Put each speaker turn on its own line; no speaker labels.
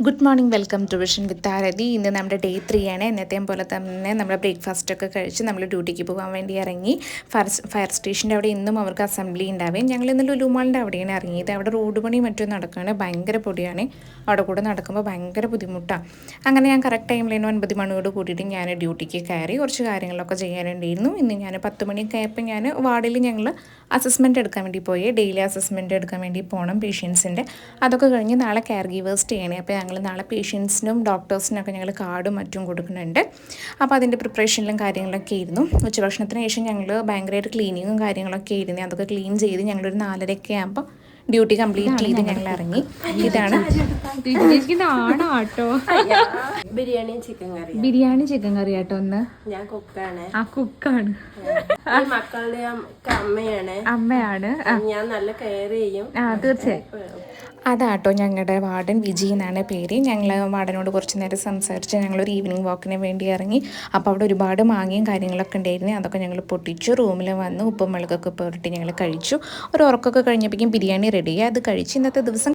Good morning, welcome to vision with Aarathi. ഇന്ന് നമ്മുടെ day 3 ആണ്. എന്നത്തെയും പോലെ തന്നെ നമ്മൾ ബ്രേക്ക്ഫാസ്റ്റൊക്കെ കഴിച്ച് നമ്മൾ ഡ്യൂട്ടിക്ക് പോകാൻ വേണ്ടി ഇറങ്ങി. ഫയർ സ്റ്റേഷൻ്റെ അവിടെ ഇന്നും അവർക്ക് അസംബ്ലി ഉണ്ടാവുകയും ഞങ്ങൾ ഇന്ന് ലുലു മാളിൻ്റെ അവിടെയാണ് ഇറങ്ങിയത്. അവിടെ റോഡ് പണി മറ്റും നടക്കുകയാണ്, ഭയങ്കര പൊടിയാണ്. അവിടെ കൂടെ നടക്കുമ്പോൾ ഭയങ്കര ബുദ്ധിമുട്ടാണ്. അങ്ങനെ ഞാൻ കറക്റ്റ് ടൈമിൽ 9 മണിയോട് കൂടിയിട്ട് ഞാൻ ഡ്യൂട്ടിക്ക് കയറി. കുറച്ച് കാര്യങ്ങളൊക്കെ ചെയ്യാനുണ്ടായിരുന്നു. ഇന്ന് ഞാൻ 10 മണിയൊക്കെ ആയപ്പോൾ ഞാൻ വാർഡിൽ ഞങ്ങൾ അസസ്മെൻറ്റ് എടുക്കാൻ വേണ്ടി പോയി. ഡെയിലി അസസ്മെൻറ്റ് എടുക്കാൻ വേണ്ടി പോകണം പേഷ്യൻസിൻ്റെ. അതൊക്കെ കഴിഞ്ഞ് നാളെ കെയർ ഗീവേഴ്സ് ചെയ്യണേ. അപ്പോൾ ഞങ്ങൾ നാളെ പേഷ്യൻസിനും ഡോക്ടേഴ്സിനൊക്കെ ഞങ്ങൾ കാർഡും മറ്റും കൊടുക്കുന്നുണ്ട്. അപ്പോൾ അതിൻ്റെ പ്രിപ്പറേഷനിലും കാര്യങ്ങളൊക്കെ ആയിരുന്നു. ഉച്ചഭക്ഷണത്തിന് ശേഷം ഞങ്ങൾ ഭയങ്കരമായിട്ട് ക്ലീനിങ്ങും കാര്യങ്ങളൊക്കെ ആയിരുന്നു. അതൊക്കെ ക്ലീൻ ചെയ്ത് ഞങ്ങളൊരു 4:30 ആകുമ്പോൾ ഡ്യൂട്ടി കംപ്ലീറ്റ് ചെയ്ത് ഞങ്ങൾ ഇറങ്ങി. ഇതാണ് ബിരിയാണി ചിക്കൻ കറി ആട്ടോ. ഒന്ന്
ഞാൻ കുക്കാണ്.
ആ കുക്കാണ്,
മക്കളുടെ
അമ്മയാണ്.
ഞാൻ നല്ല കെയർ ചെയ്യും.
തീർച്ചയായും. അതാട്ടോ ഞങ്ങളുടെ വാർഡൻ വിജി എന്നാണ് പേര്. ഞങ്ങൾ വാർഡനോട് കുറച്ച് നേരം സംസാരിച്ച് ഞങ്ങളൊരു ഈവനിങ് വാക്കിന് വേണ്ടി ഇറങ്ങി. അപ്പോൾ അവിടെ ഒരുപാട് മാങ്ങയും കാര്യങ്ങളൊക്കെ ഉണ്ടായിരുന്നു. അതൊക്കെ ഞങ്ങൾ പൊട്ടിച്ചു. റൂമിൽ വന്ന് ഉപ്പും മുളകൊക്കെ പുരട്ടി ഞങ്ങൾ കഴിച്ചു. ഒരു ഉറക്കമൊക്കെ കഴിഞ്ഞപ്പോഴേക്കും ബിരിയാണി റെഡിയായി. അത് കഴിച്ച് ഇന്നത്തെ ദിവസം